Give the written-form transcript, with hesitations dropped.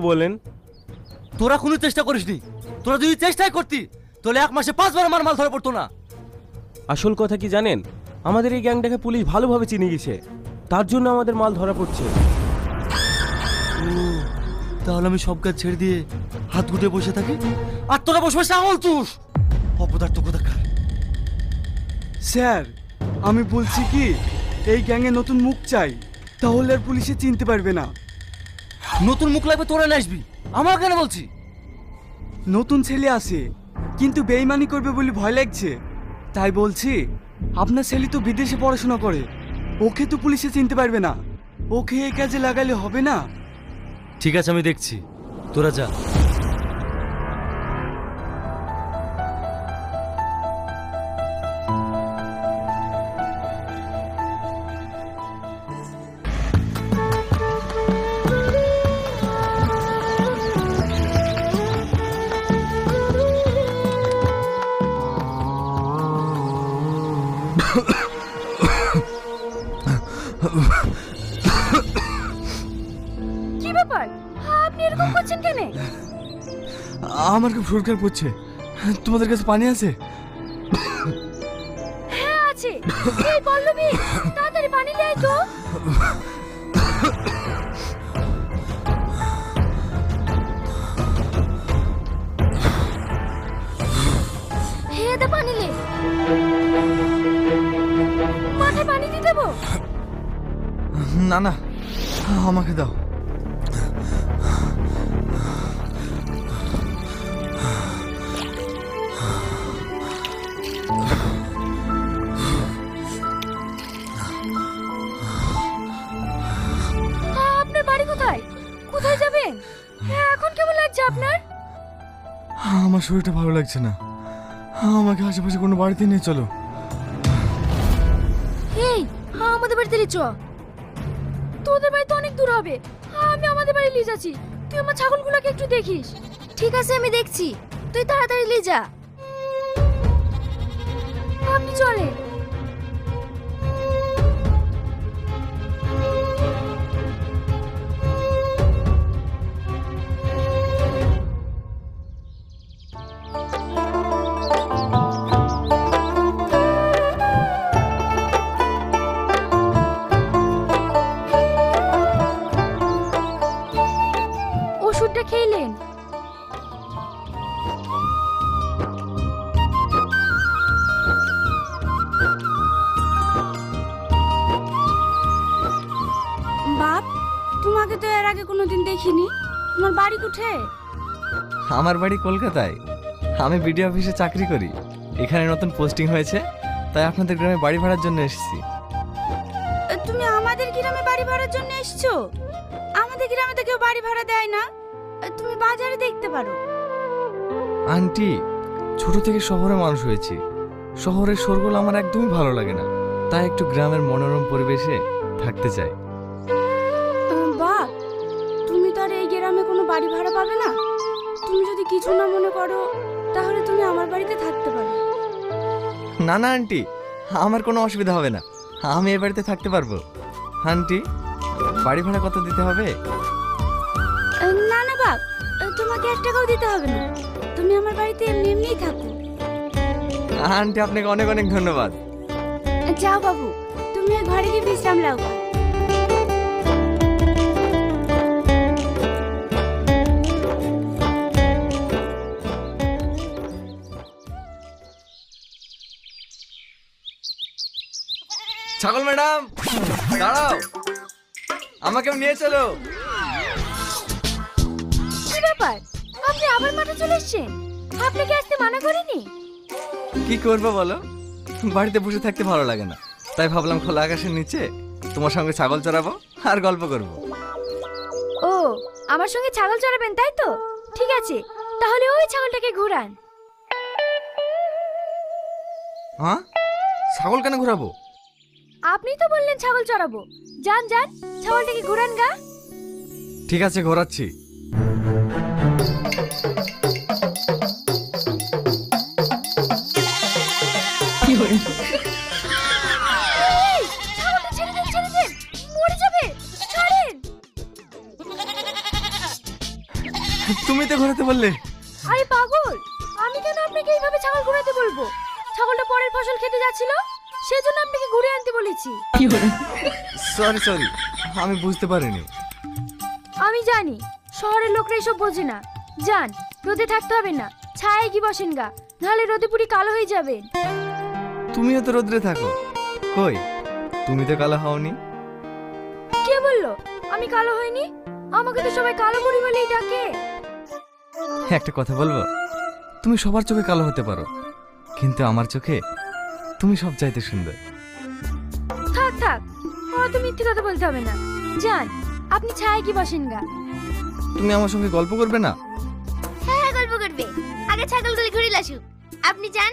বলেন। তোরা কোনো চেষ্টা করিসনি। তোরা যদি চেষ্টাই করতি তাহলে 1 মাসে 5 বার আমার মাল ধরা পড়তো না। আসল কথা কি জানেন, আমাদের এই গ্যাংটাকে পুলিশ ভালোভাবে চিনে গেছে, তার জন্য আমাদের মাল ধরা পড়ছে। তাহলে আমি সব কাজ ছেড়ে দিয়ে হাত গুটে বসে থাকি আর তোরা বসে বসে আঙুল চুষ। অপদার্থ কোথাকার। স্যার, আমি বলছি কি, এই গ্যাংয়ে নতুন মুখ চাই, তাহলে আর পুলিশে চিনতে পারবে না। নতুন মুখ লাগবে তোরা নিয়ে আসবি, আমার কেন বলছি? নতুন ছেলে আসে কিন্তু বেইমানি করবে বলে ভয় লাগছে, তাই বলছি আপনার ছেলে তো বিদেশে পড়াশোনা করে, ওকে তো পুলিশে চিনতে পারবে না, ওকে এই কাজে লাগালে হবে না। ঠিক আছে, আমি দেখছি, তোরা যা। কি ব্যাপার, আপনি এরকম করছেন কেন? আমার খুব শরীর খারাপ করছে, তোমাদের কাছে পানি আছে? হ্যাঁ আছে। এই পল্লবী, তাড়াতাড়ি পানি নিয়ে আয় তো। হ্যাঁ দে পানি লে। মাথায় পানি দিয়ে দেবো? না না, আমাকে দাও। আপনার বাড়ি কোথায়? কোথায় যাবেন? এখন কেমন লাগছে আপনার? আমার শরীরটা ভালো লাগছে না, আমাকে আশেপাশে কোনো বাড়িতে নিয়ে চলো। এই, আমাদের বাড়িতে চ। তোদের বাড়ি তো অনেক দূর হবে, আমি আমাদের বাড়ি নিয়ে যাচ্ছি, তুই আমার ছাগলগুলোকে একটু দেখিস। ঠিক আছে, আমি দেখছি, তুই তাড়াতাড়ি নিয়ে যা। আপনি চলে। ওষুধটা খেলেন? বাপ, তোমাকে তো এর আগে কোনোদিন দেখিনি, তোমার বাড়ি কোথায়? আমার বাড়ি কলকাতায়, আমি বিডিও অফিসে চাকরি করি, এখানে নতুন পোস্টিং হয়েছে, তাই আপনাদের গ্রামে বাড়ি ভাড়ার জন্য এসেছি। তুমি আমাদের গ্রামে বাড়ি ভাড়ার জন্য এসেছো? আমাদের গ্রামে তো কেউ বাড়ি ভাড়া দেয় না, তুমি বাজারে দেখতে পারো। আন্টি, ছোট থেকে শহরে মানুষ হয়েছি, শহরের শোরগোল আমার একদমই ভালো লাগে না, তাই একটু গ্রামের মনোরম পরিবেশে থাকতে চাই। বাপ, তুমি তো আর এই গ্রামে কোনো বাড়ি ভাড়া পাবে না, তুমি যদি কিছু না মনে করো তাহলে তুমি আমার বাড়িতে থাকতে পারো। না না আন্টি, আমার কোনো অসুবিধা হবে না, আমি এই বাড়িতে থাকতে পারবো। আন্টি, বাড়ি ভাড়া কত দিতে হবে? না না বাপ, তোমাকে 1 টাকাও দিতে হবে না, তুমি আমার বাড়িতে এমনি এমনিই থাকো। আন্টি, আপনাকে অনেক অনেক ধন্যবাদ। যাও বাবু, তুমি ঘরে গিয়ে বিশ্রাম নাও। ছাগল ম্যাডাম, দাঁড়াও, আমাকেও নিয়ে চলো। কি ব্যাপার, আপনি আবার মাঠে চলে এসেছেন? আপনাকে আসতে মানা করিনি? কি করবো বলো, বাড়িতে বসে থাকতে ভালো লাগে না, তাই ভাবলাম খোলা আকাশের নিচে তোমার সঙ্গে ছাগল চড়াবো আর গল্প করব। ও, আমার সঙ্গে ছাগল চড়াবেন তাই তো? ঠিক আছে, তাহলে ওই ছাগলটাকে ঘোরান। হ্যাঁ, ছাগল কেন ঘোরাবো? আপনি তো বললেন ছাগল চড়াবো, যান যান, ছাগলটাকে ঘোরান গা। ঠিক আছে, ঘোরাচ্ছি। ছাগলটা ছেড়ে দেন, ছেড়ে দেন, মরে যাবে, ছাড়েন। তুমি তো ঘোরাতে বললে। আরে পাগল, আমি কেন আপনাকে এইভাবে ছাগল ঘোরাতে বলবো? ছাগলটা পরের ফসল খেতে যাচ্ছিল, সেজন্য আপনাকে ঘুরে আনতে বলেছি। সরি সরি, আমি বুঝতে পারিনি। আমি জানি শহরের লোকরা এসব বোঝে না। যান, রোদে থাকতে হবে না, ছায়ায় কি বসেন গা, নাহলে রোদে পুরি কালো হয়ে যাবেন। তুমিও তো রোদ্রে থাকো, কই তুমি তো কালো হওনি। কে বললো আমি কালো হইনি? আমাকে তো সবাই কালো বুড়ি বলেই ডাকে। একটা কথা বলবো, তুমি সবার চোখে কালো হতে পারো, কিন্তু আমার চোখে তুমি সব চাইতে সুন্দর। থাক থাক, আমার তো মিথ্যে কথা বলতে হবে না। যান, আপনি ছায়ায় কি বসেন গা। তুমি আমার সঙ্গে গল্প করবে না? হ্যাঁ গল্প করবে, আগে ছাগলগুলি ঘুরিয়ে আসুক। আপনি যান।